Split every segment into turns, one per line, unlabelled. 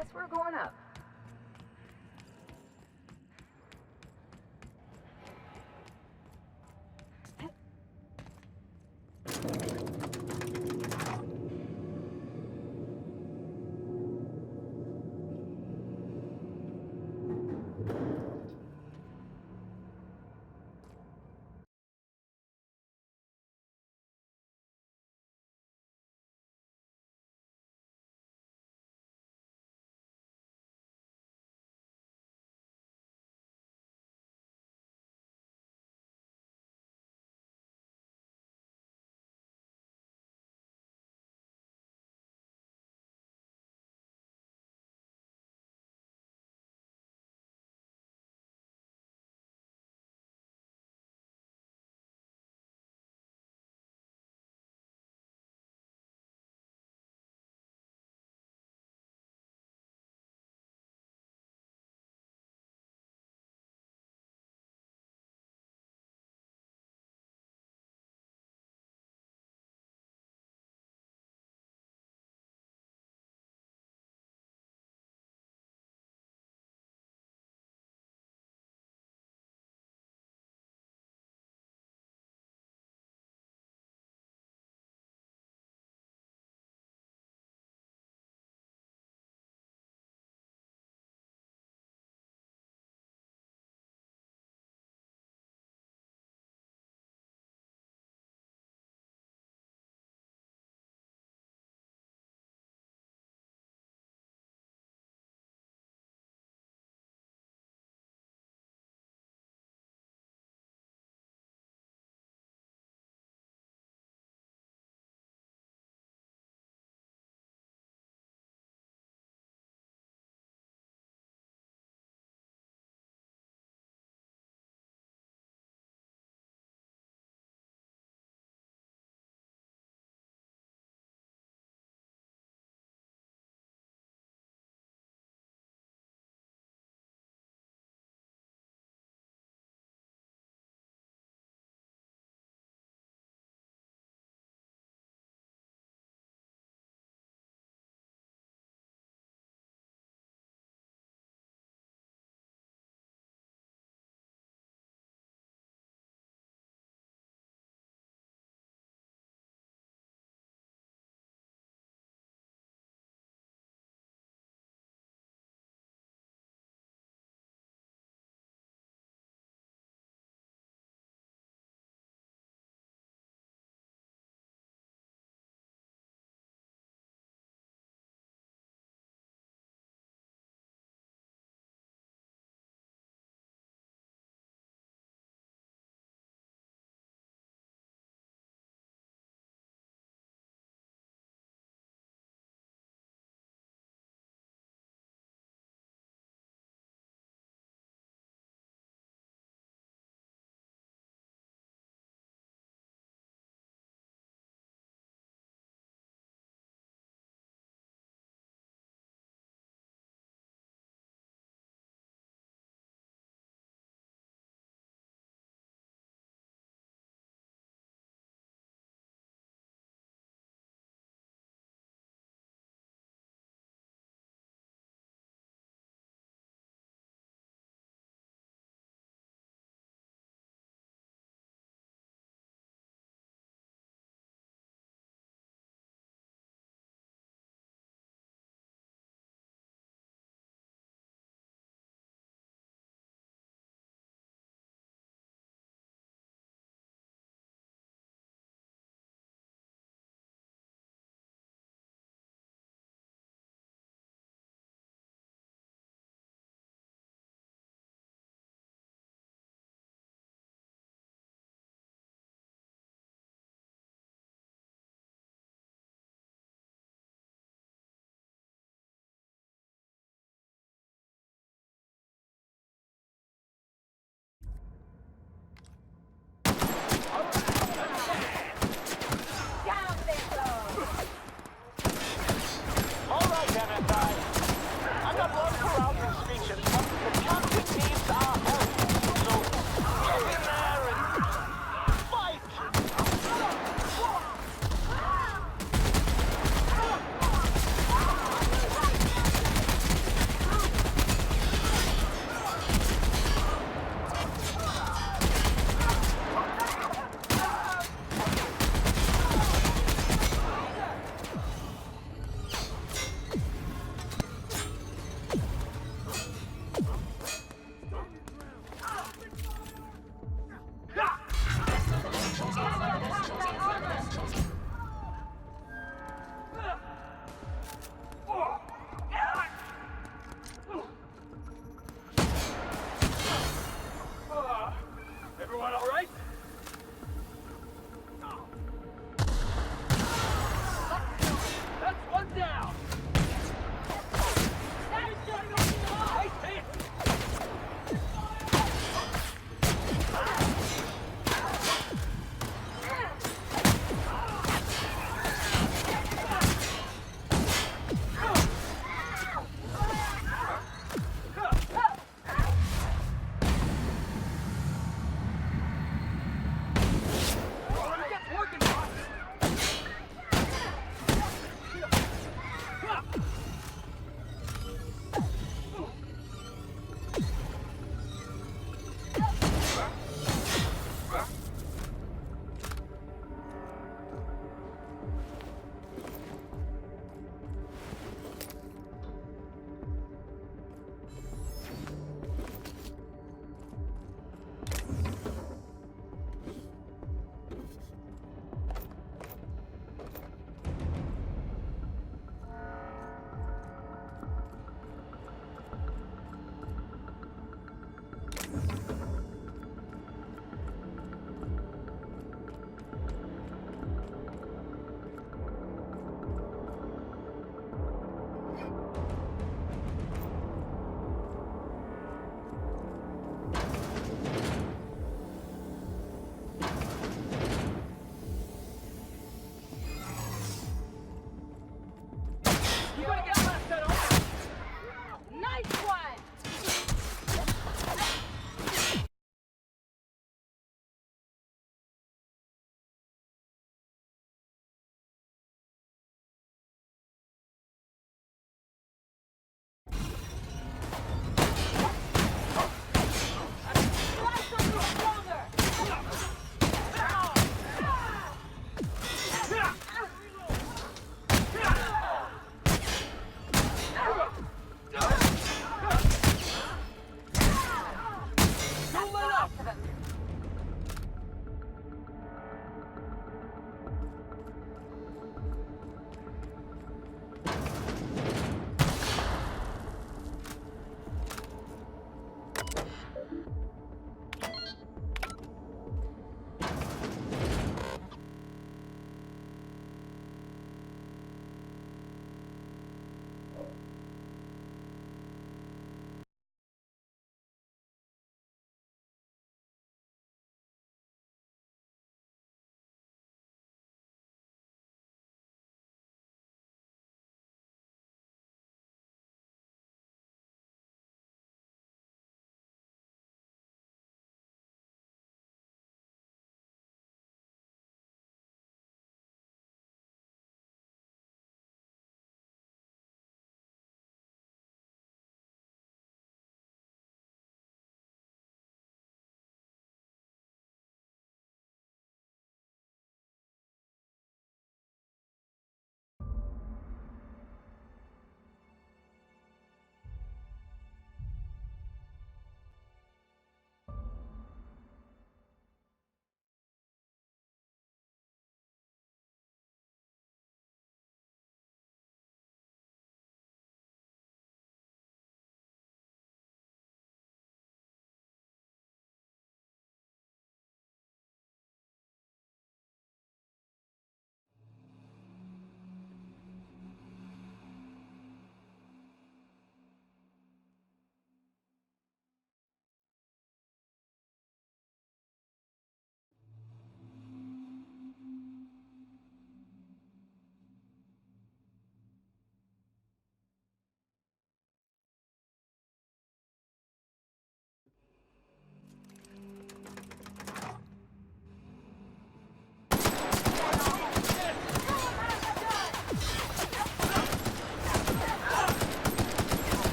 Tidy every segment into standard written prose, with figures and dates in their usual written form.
Guess we're going up.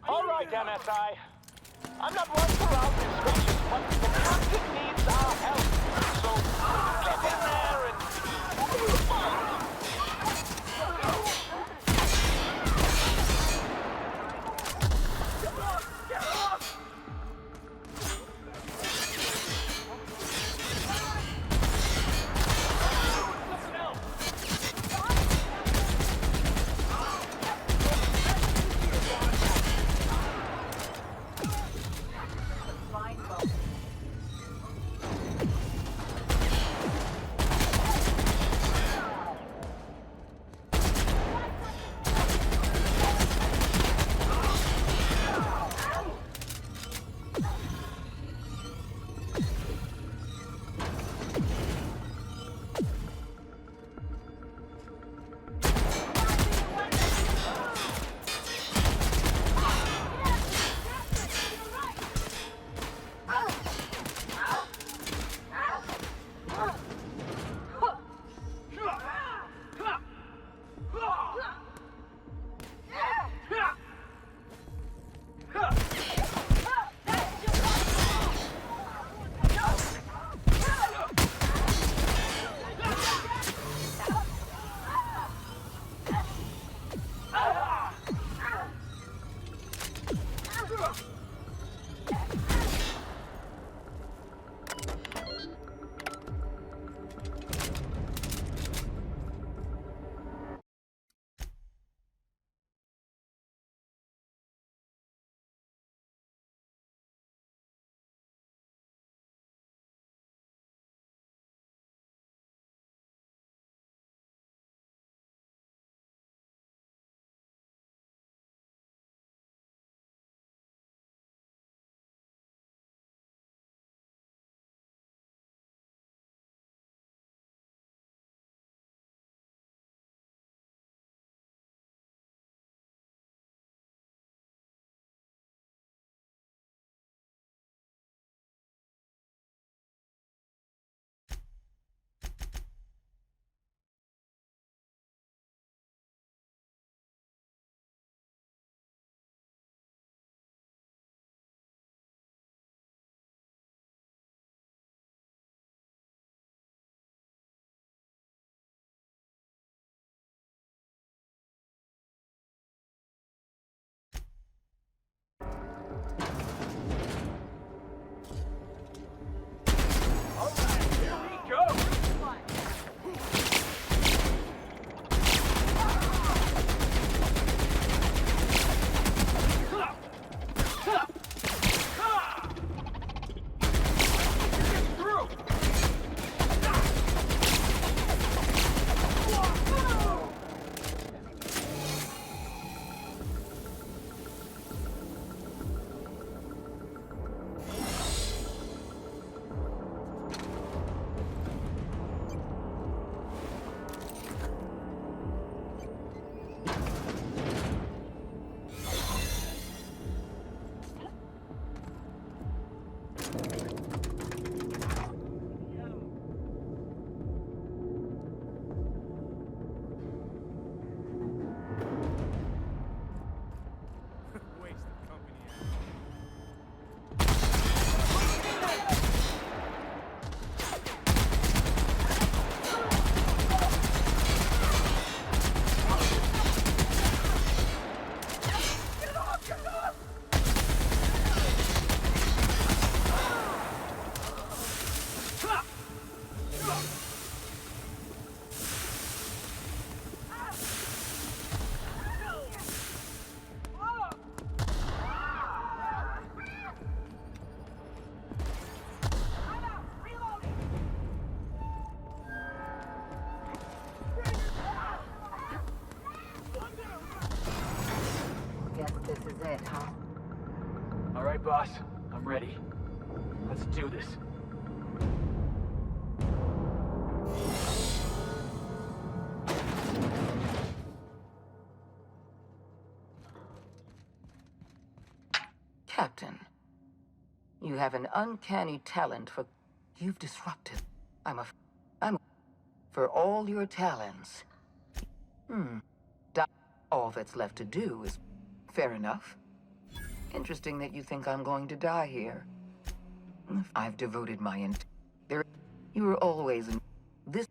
All right, MSI. I'm not one for loud discussions, but the captain needs our help. So get in there and... boss. I'm ready. Let's do this.
Captain, you have an uncanny talent for... You've disrupted. I'm for all your talents. All that's left to do is... Fair enough. Interesting that you think I'm going to die here. I've devoted my there. You were always in... This...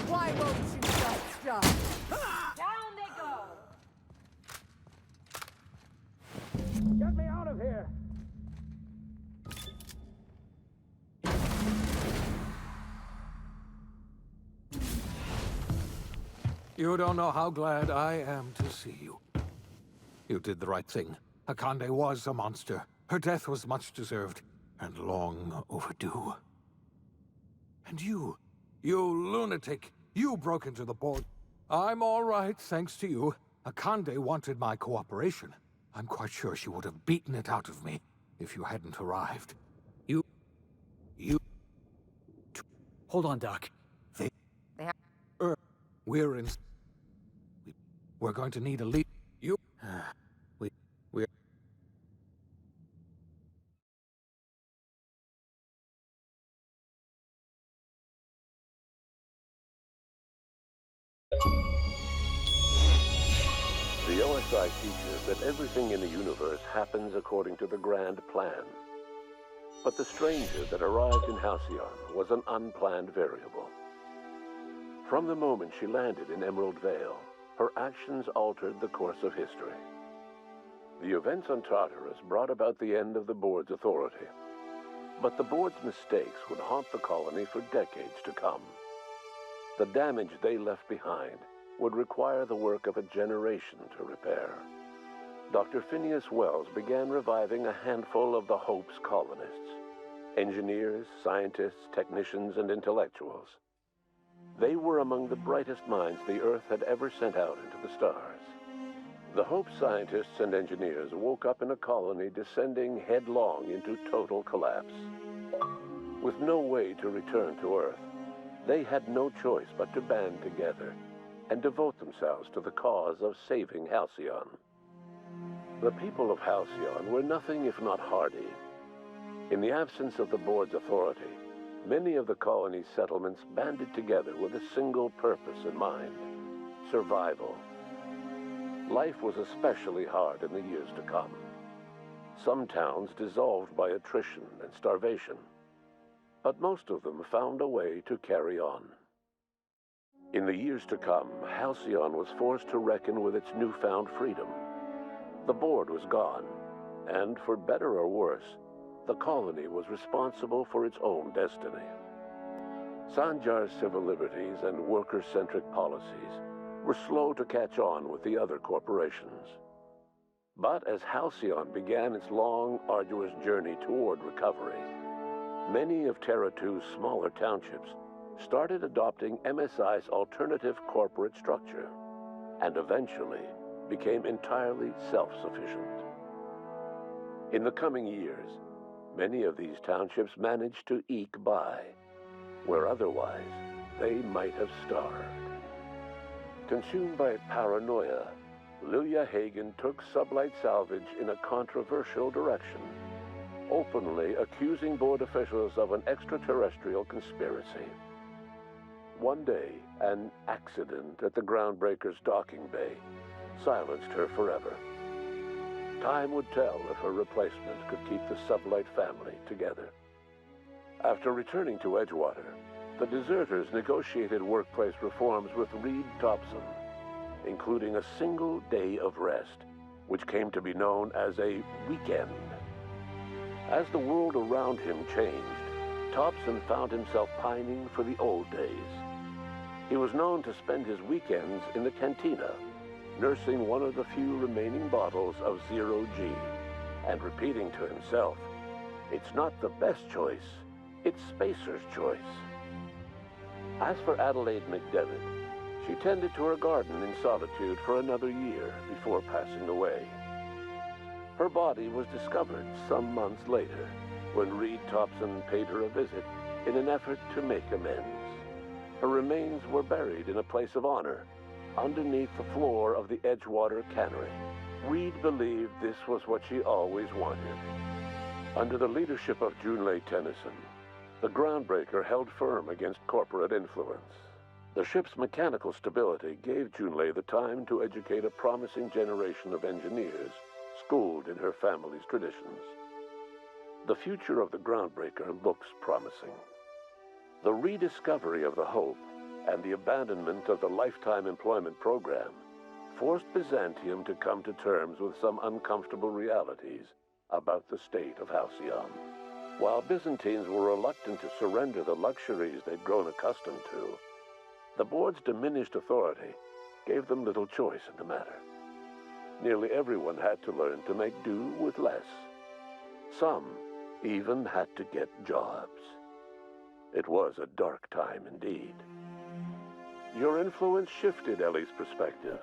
Why won't you just stop?
Down they go!
Get me out of here!
You don't know how glad I am to see you. You did the right thing. Akande was a monster. Her death was much deserved, and long overdue. And you lunatic, you broke into the board. I'm all right, thanks to you. Akande wanted my cooperation. I'm quite sure she would have beaten it out of me if you hadn't arrived. You...
Hold on, Doc.
We're in... We're going to need a lead. You... We're...
The OSI teaches that everything in the universe happens according to the grand plan. But the stranger that arrived in Halcyon was an unplanned variable. From the moment she landed in Emerald Vale, her actions altered the course of history. The events on Tartarus brought about the end of the board's authority. But the board's mistakes would haunt the colony for decades to come. The damage they left behind would require the work of a generation to repair. Dr. Phineas Wells began reviving a handful of the Hope's colonists: engineers, scientists, technicians, and intellectuals. They were among the brightest minds the Earth had ever sent out into the stars. The Hope scientists and engineers woke up in a colony descending headlong into total collapse. With no way to return to Earth, they had no choice but to band together and devote themselves to the cause of saving Halcyon. The people of Halcyon were nothing if not hardy. In the absence of the board's authority, many of the colony's settlements banded together with a single purpose in mind: survival. Life was especially hard in the years to come. Some towns dissolved by attrition and starvation, but most of them found a way to carry on. In the years to come, Halcyon was forced to reckon with its newfound freedom. The board was gone, and for better or worse, the colony was responsible for its own destiny. Sanjar's civil liberties and worker-centric policies were slow to catch on with the other corporations. But as Halcyon began its long, arduous journey toward recovery, many of Terra 2's smaller townships started adopting MSI's alternative corporate structure, and eventually became entirely self-sufficient. In the coming years, many of these townships managed to eke by, where otherwise they might have starved. Consumed by paranoia, Lilia Hagen took Sublight Salvage in a controversial direction, openly accusing board officials of an extraterrestrial conspiracy. One day, an accident at the Groundbreaker's docking bay silenced her forever. Time would tell if her replacement could keep the Sublight family together. After returning to Edgewater, the deserters negotiated workplace reforms with Reed Thompson, including a single day of rest, which came to be known as a weekend. As the world around him changed, Thompson found himself pining for the old days. He was known to spend his weekends in the cantina, nursing one of the few remaining bottles of Zero-G, and repeating to himself, "It's not the best choice, it's Spacer's choice." As for Adelaide McDevitt, she tended to her garden in solitude for another year before passing away. Her body was discovered some months later when Reed Thompson paid her a visit in an effort to make amends. Her remains were buried in a place of honor underneath the floor of the Edgewater cannery. Reed believed this was what she always wanted. Under the leadership of Junlei Tennyson, the Groundbreaker held firm against corporate influence. The ship's mechanical stability gave Junlei the time to educate a promising generation of engineers schooled in her family's traditions. The future of the Groundbreaker looks promising. The rediscovery of the Hope and the abandonment of the lifetime employment program forced Byzantium to come to terms with some uncomfortable realities about the state of Halcyon. While Byzantines were reluctant to surrender the luxuries they'd grown accustomed to, the board's diminished authority gave them little choice in the matter. Nearly everyone had to learn to make do with less. Some even had to get jobs. It was a dark time indeed. Your influence shifted Ellie's perspective.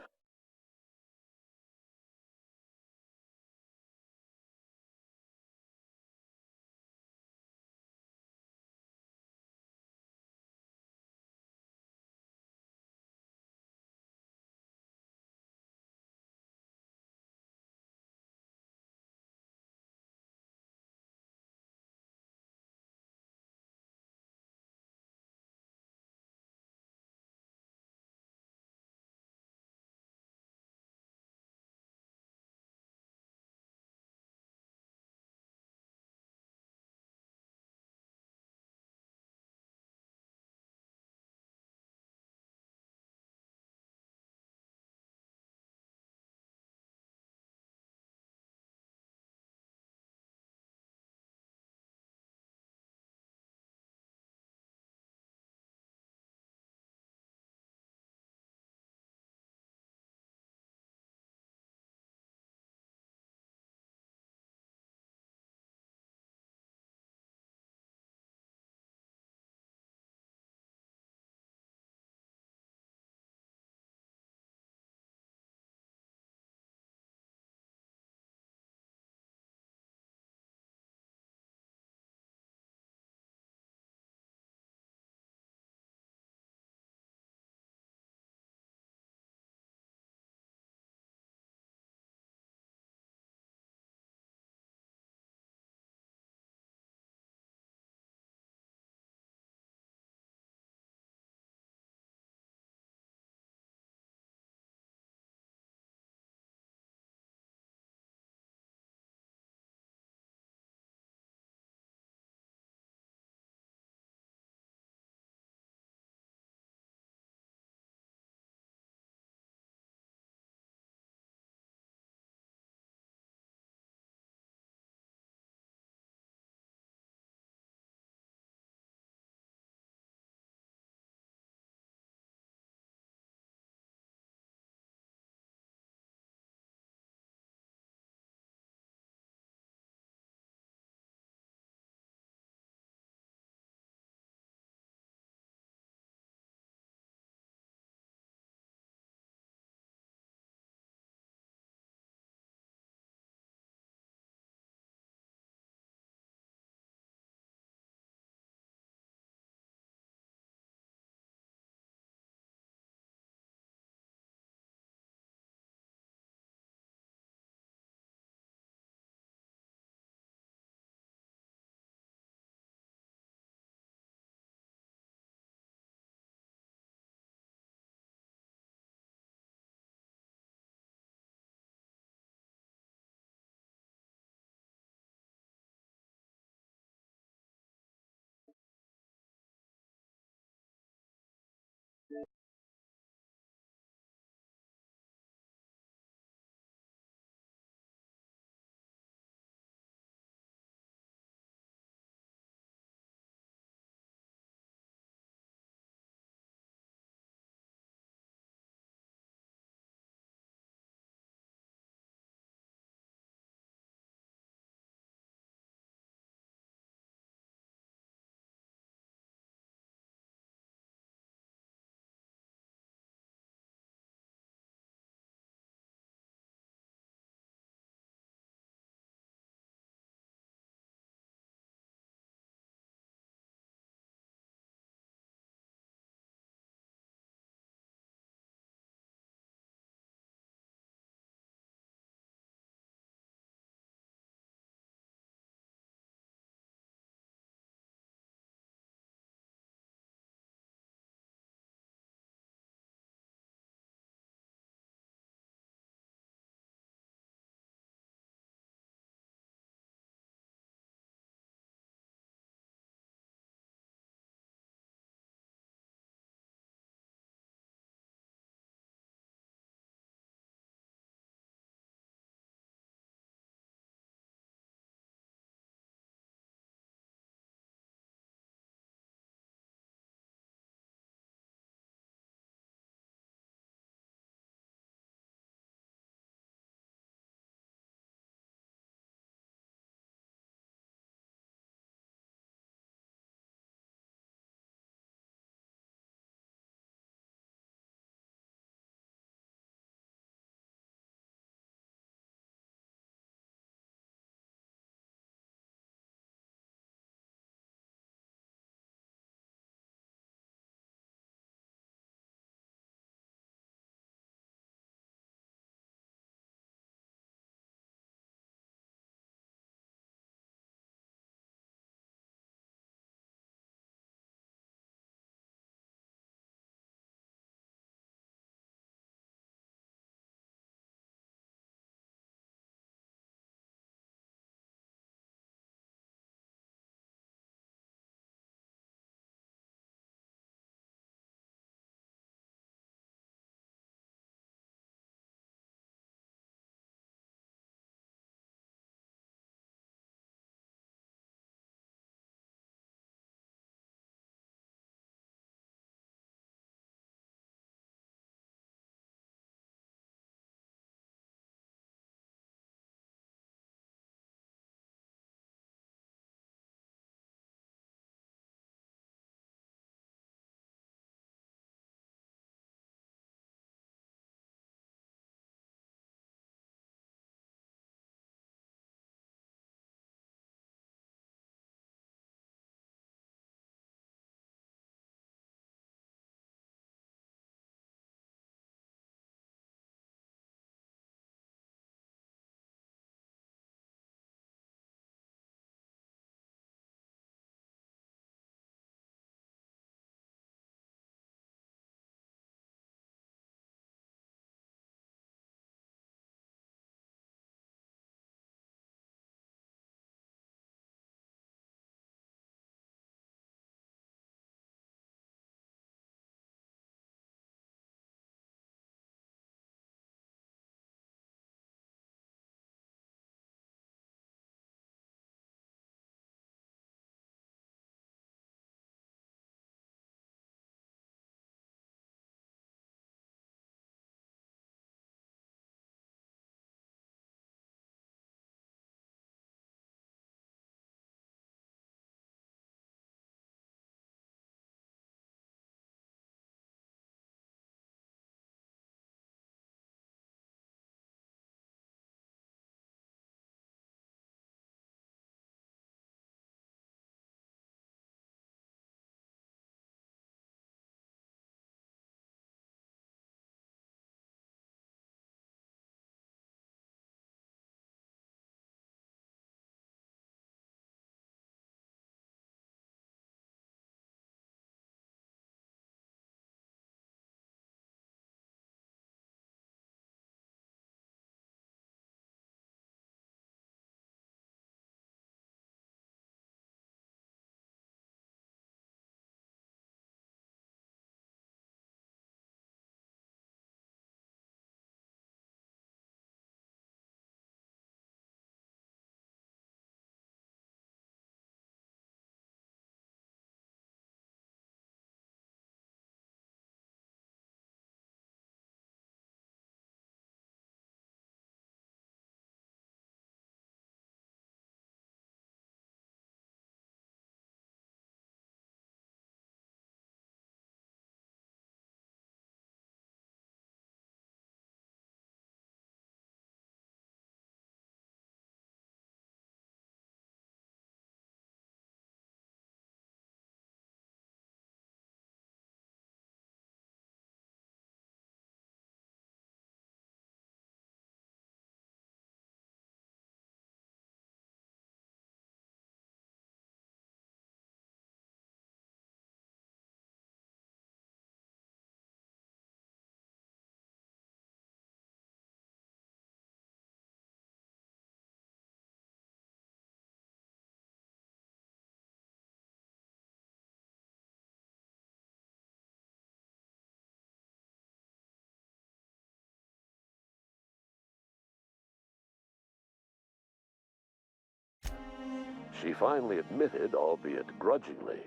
She finally admitted, albeit grudgingly,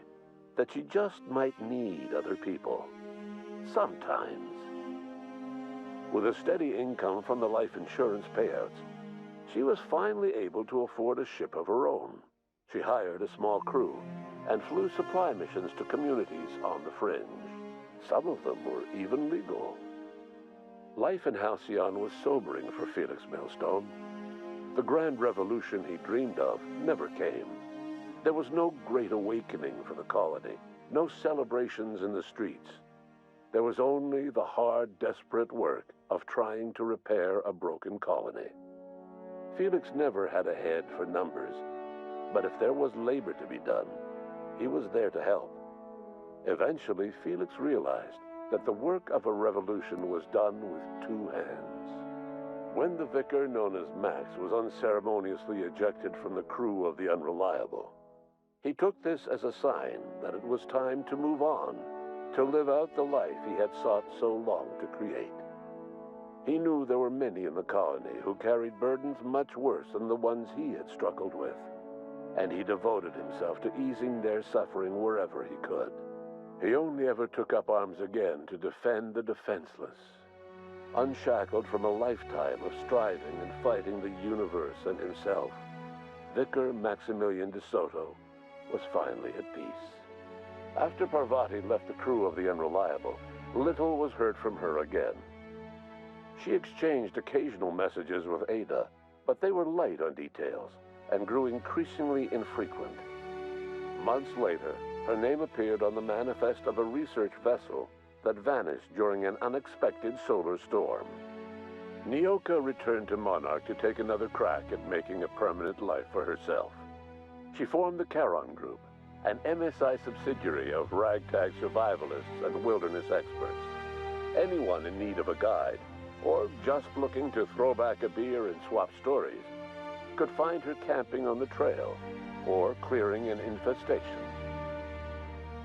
that she just might need other people. Sometimes. With a steady income from the life insurance payouts, she was finally able to afford a ship of her own. She hired a small crew and flew supply missions to communities on the fringe. Some of them were even legal. Life in Halcyon was sobering for Felix Millstone. The grand revolution he dreamed of never came. There was no great awakening for the colony, no celebrations in the streets. There was only the hard, desperate work of trying to repair a broken colony. Felix never had a head for numbers, but if there was labor to be done, he was there to help. Eventually, Felix realized that the work of a revolution was done with two hands. When the vicar known as Max was unceremoniously ejected from the crew of the Unreliable, he took this as a sign that it was time to move on, to live out the life he had sought so long to create. He knew there were many in the colony who carried burdens much worse than the ones he had struggled with, and he devoted himself to easing their suffering wherever he could. He only ever took up arms again to defend the defenseless. Unshackled from a lifetime of striving and fighting the universe and himself, Vicar Maximilian de Soto was finally at peace. After Parvati left the crew of the Unreliable, little was heard from her again. She exchanged occasional messages with Ada, but they were light on details and grew increasingly infrequent. Months later, her name appeared on the manifest of a research vessel that vanished during an unexpected solar storm. Nyoka returned to Monarch to take another crack at making a permanent life for herself. She formed the Charon Group, an MSI subsidiary of ragtag survivalists and wilderness experts. Anyone in need of a guide, or just looking to throw back a beer and swap stories, could find her camping on the trail or clearing an infestation.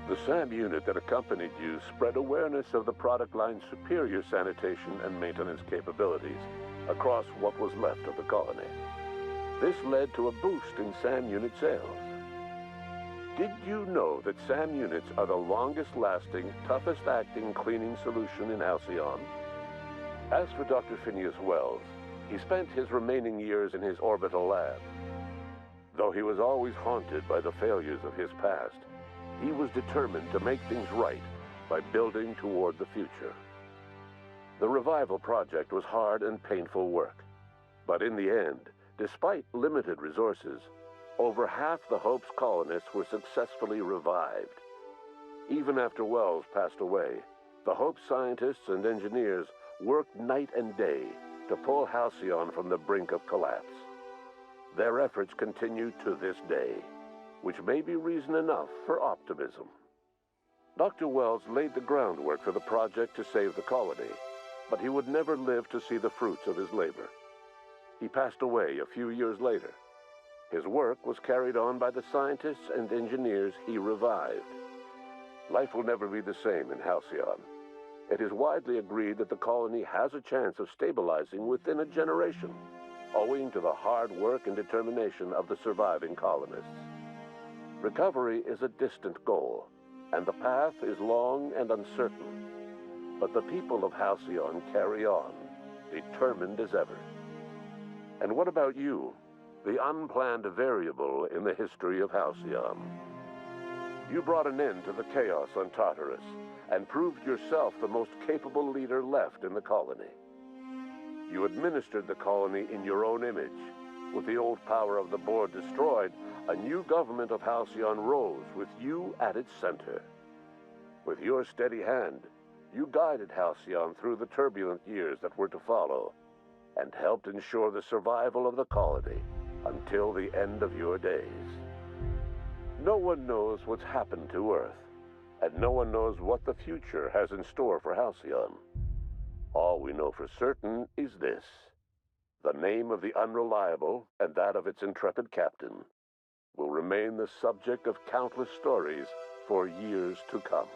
The SAM unit that accompanied you spread awareness of the product line's superior sanitation and maintenance capabilities across what was left of the colony. This led to a boost in SAM unit sales. Did you know that SAM units are the longest-lasting, toughest-acting cleaning solution in Halcyon? As for Dr. Phineas Wells, he spent his remaining years in his orbital lab. Though he was always haunted by the failures of his past, he was determined to make things right by building toward the future. The revival project was hard and painful work, but in the end, despite limited resources, over half the Hope's colonists were successfully revived. Even after Wells passed away, the Hope scientists and engineers worked night and day to pull Halcyon from the brink of collapse. Their efforts continue to this day, which may be reason enough for optimism. Dr. Wells laid the groundwork for the project to save the colony, but he would never live to see the fruits of his labor. He passed away a few years later. His work was carried on by the scientists and engineers he revived. Life will never be the same in Halcyon. It is widely agreed that the colony has a chance of stabilizing within a generation, owing to the hard work and determination of the surviving colonists. Recovery is a distant goal, and the path is long and uncertain. But the people of Halcyon carry on, determined as ever. And what about you, the unplanned variable in the history of Halcyon? You brought an end to the chaos on Tartarus, and proved yourself the most capable leader left in the colony. You administered the colony in your own image. With the old power of the board destroyed, a new government of Halcyon rose with you at its center. With your steady hand, you guided Halcyon through the turbulent years that were to follow, and helped ensure the survival of the colony until the end of your days. No one knows what's happened to Earth, and no one knows what the future has in store for Halcyon. All we know for certain is this: the name of the Unreliable and that of its intrepid captain will remain the subject of countless stories for years to come.